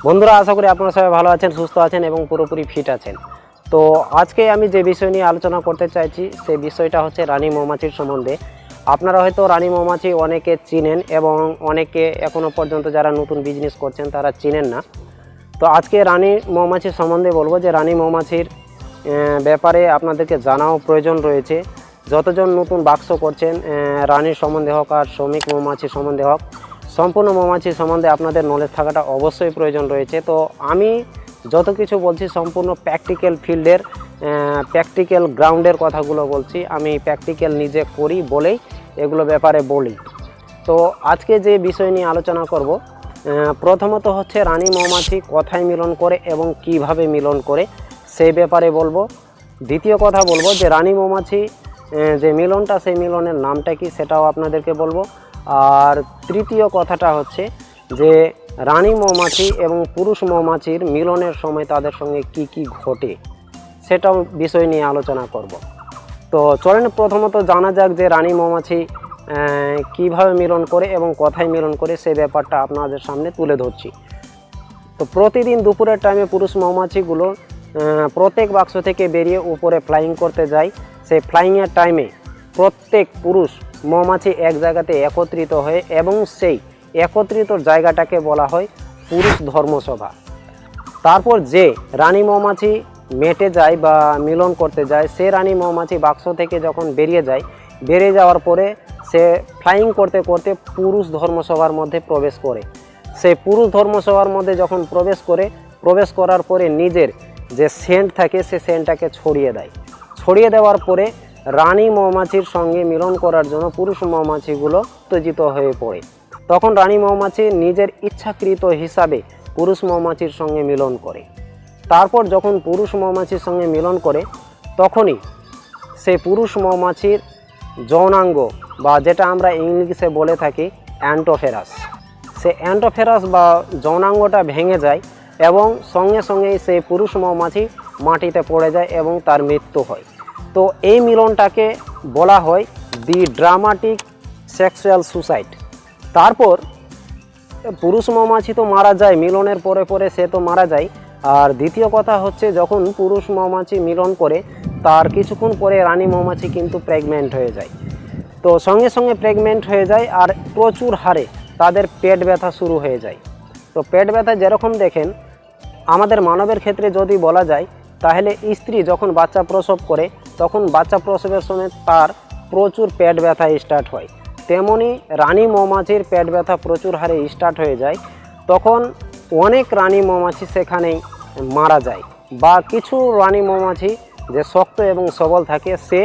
বন্ধুরা, আশা করি আপনারা সবাই ভালো আছেন, সুস্থ আছেন এবং পুরোপুরি ফিট আছেন। তো আজকে আমি যে বিষয় নিয়ে আলোচনা করতে চাইছি সেই বিষয়টা হচ্ছে রানী মৌমাছির সম্বন্ধে। আপনারা হয়তো রানী মৌমাছি অনেকে চিনেন এবং অনেকে এখনও পর্যন্ত যারা নতুন বিজনেস করছেন তারা চিনেন না। তো আজকে রানী মৌমাছির সম্বন্ধে বলবো যে রানী মৌমাছির ব্যাপারে আপনাদেরকে জানাও প্রয়োজন রয়েছে। যতজন নতুন বাক্স করছেন, রানীর সম্বন্ধে হোক আর শ্রমিক মৌমাছির সম্বন্ধে হোক, সম্পূর্ণ মৌমাছি সম্বন্ধে আপনাদের নলেজ থাকাটা অবশ্যই প্রয়োজন রয়েছে। তো আমি যত কিছু বলছি সম্পূর্ণ প্র্যাকটিক্যাল ফিল্ডের, প্র্যাকটিক্যাল গ্রাউন্ডের কথাগুলো বলছি। আমি প্র্যাকটিক্যাল নিজে করি বলেই এগুলো ব্যাপারে বলি। তো আজকে যে বিষয় নিয়ে আলোচনা করব, প্রথমত হচ্ছে রানী মৌমাছি কোথায় মিলন করে এবং কিভাবে মিলন করে সেই ব্যাপারে বলবো। দ্বিতীয় কথা বলবো যে রানী মৌমাছি যে মিলনটা, সেই মিলনের নামটা কি সেটাও আপনাদেরকে বলবো। আর তৃতীয় কথাটা হচ্ছে যে রানী মৌমাছি এবং পুরুষ মৌমাছির মিলনের সময় তাদের সঙ্গে কি কি ঘটে সেটাও বিষয় নিয়ে আলোচনা করব। তো চলেন প্রথমত জানা যাক যে রানী মৌমাছি কিভাবে মিলন করে এবং কোথায় মিলন করে সেই ব্যাপারটা আপনাদের সামনে তুলে ধরছি। তো প্রতিদিন দুপুরের টাইমে পুরুষ মৌমাছিগুলো প্রত্যেক বাক্স থেকে বেরিয়ে উপরে ফ্লাইং করতে যায়। সেই ফ্লাইংয়ের টাইমে প্রত্যেক পুরুষ মৌমাছি এক জায়গাতে একত্রিত হয়ে এবং সেই একত্রিত জায়গাটাকে বলা হয় পুরুষ ধর্মসভা। তারপর যে রানী মৌমাছি মেটে যায় বা মিলন করতে যায়, সে রানী মৌমাছি বাক্স থেকে যখন বেরিয়ে যাওয়ার পরে সে ফ্লাইং করতে করতে পুরুষ ধর্মসভার মধ্যে প্রবেশ করে। সেই পুরুষ ধর্মসভার মধ্যে যখন প্রবেশ করার পরে নিজের যে সেন্ট থাকে সে সেন্টটাকে ছড়িয়ে দেওয়ার পরে রানী মৌমাছির সঙ্গে মিলন করার জন্য পুরুষ মৌমাছিগুলো উত্তেজিত হয়ে পড়ে। তখন রানী মৌমাছি নিজের ইচ্ছাকৃত হিসাবে পুরুষ মৌমাছির সঙ্গে মিলন করে। তারপর যখন পুরুষ মৌমাছির সঙ্গে মিলন করে তখনই সেই পুরুষ মৌমাছির যৌনাঙ্গ বা যেটা আমরা ইংলিশে বলে থাকি অ্যান্টোফেরাস, সে অ্যান্টোফেরাস বা যৌনাঙ্গটা ভেঙে যায় এবং সঙ্গে সঙ্গেই সেই পুরুষ মৌমাছি মাটিতে পড়ে যায় এবং তার মৃত্যু হয়। তো এই মিলনটাকে বলা হয় দি ড্রামাটিক সেক্সুয়াল সুসাইড। তারপর পুরুষ মৌমাছি তো মারা যায়, মিলনের পরে পরে সে তো মারা যায়। আর দ্বিতীয় কথা হচ্ছে যখন পুরুষ মৌমাছি মিলন করে তার কিছুক্ষণ পরে রানী মৌমাছি কিন্তু প্রেগনেন্ট হয়ে যায়। তো সঙ্গে সঙ্গে প্রেগনেন্ট হয়ে যায় আর প্রচুর হারে তাদের পেট ব্যথা শুরু হয়ে যায়। তো পেট ব্যথা যেরকম দেখেন আমাদের মানবের ক্ষেত্রে যদি বলা যায়, তাহলে স্ত্রী যখন বাচ্চা প্রসব করে তখন বাচ্চা প্রসবের সময় তার প্রচুর পেট ব্যথা স্টার্ট হয়, তেমনি রানী মৌমাছির পেট ব্যথা প্রচুর হারে স্টার্ট হয়ে যায়। তখন অনেক রানী মৌমাছি সেখানেই মারা যায়, বা কিছু রানী মৌমাছি যে শক্ত এবং সবল থাকে সে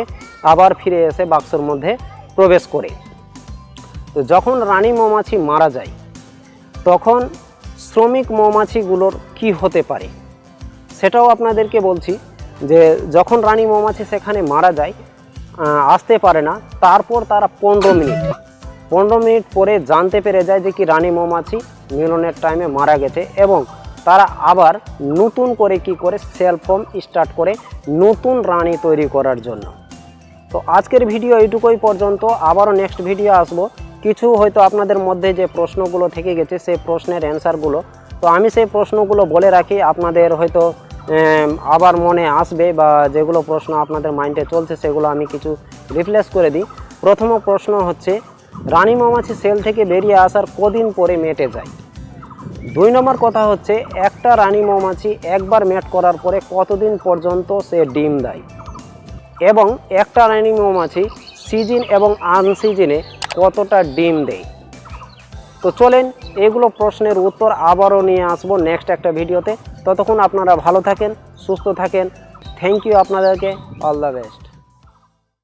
আবার ফিরে এসে বাক্সের মধ্যে প্রবেশ করে। তো যখন রানী মৌমাছি মারা যায় তখন শ্রমিক মৌমাছিগুলোর কি হতে পারে সেটাও আপনাদেরকে বলছি। যে যখন রানী মৌমাছি সেখানে মারা যায়, আসতে পারে না, তারপর তারা 15 মিনিট পরে জানতে পেরে যায় যে কি রানী মৌমাছি মিলনের টাইমে মারা গেছে এবং তারা আবার নতুন করে কি করে সেল ফর্ম স্টার্ট করে নতুন রানী তৈরি করার জন্য। তো আজকের ভিডিও এইটুকুই পর্যন্ত, আবারও নেক্সট ভিডিও আসবো। কিছু হয়তো আপনাদের মধ্যে যে প্রশ্নগুলো থেকে গেছে সেই প্রশ্নের অ্যান্সারগুলো, তো আমি সেই প্রশ্নগুলো বলে রাখি, আপনাদের হয়তো আবার মনে আসবে, বা যেগুলো প্রশ্ন আপনাদের মাইন্ডে চলছে সেগুলো আমি কিছু রিপ্লেস করে দিই। প্রথম প্রশ্ন হচ্ছে রানী মৌমাছি সেল থেকে বেরিয়ে আসার কদিন পরে মেটে যায়। 2 নম্বর কথা হচ্ছে একটা রানী মৌমাছি একবার মেট করার পরে কতদিন পর্যন্ত সে ডিম দেয়, এবং একটা রানী মৌমাছি সিজন এবং আনসিজনে কতটা ডিম দেয়। তো চলেন এগুলো প্রশ্নের উত্তর আবারও নিয়ে আসবো নেক্সট একটা ভিডিওতে। ততক্ষণ আপনারা ভালো থাকেন, সুস্থ থাকেন। থ্যাংক ইউ আপনাদেরকে, অল দ্য বেস্ট।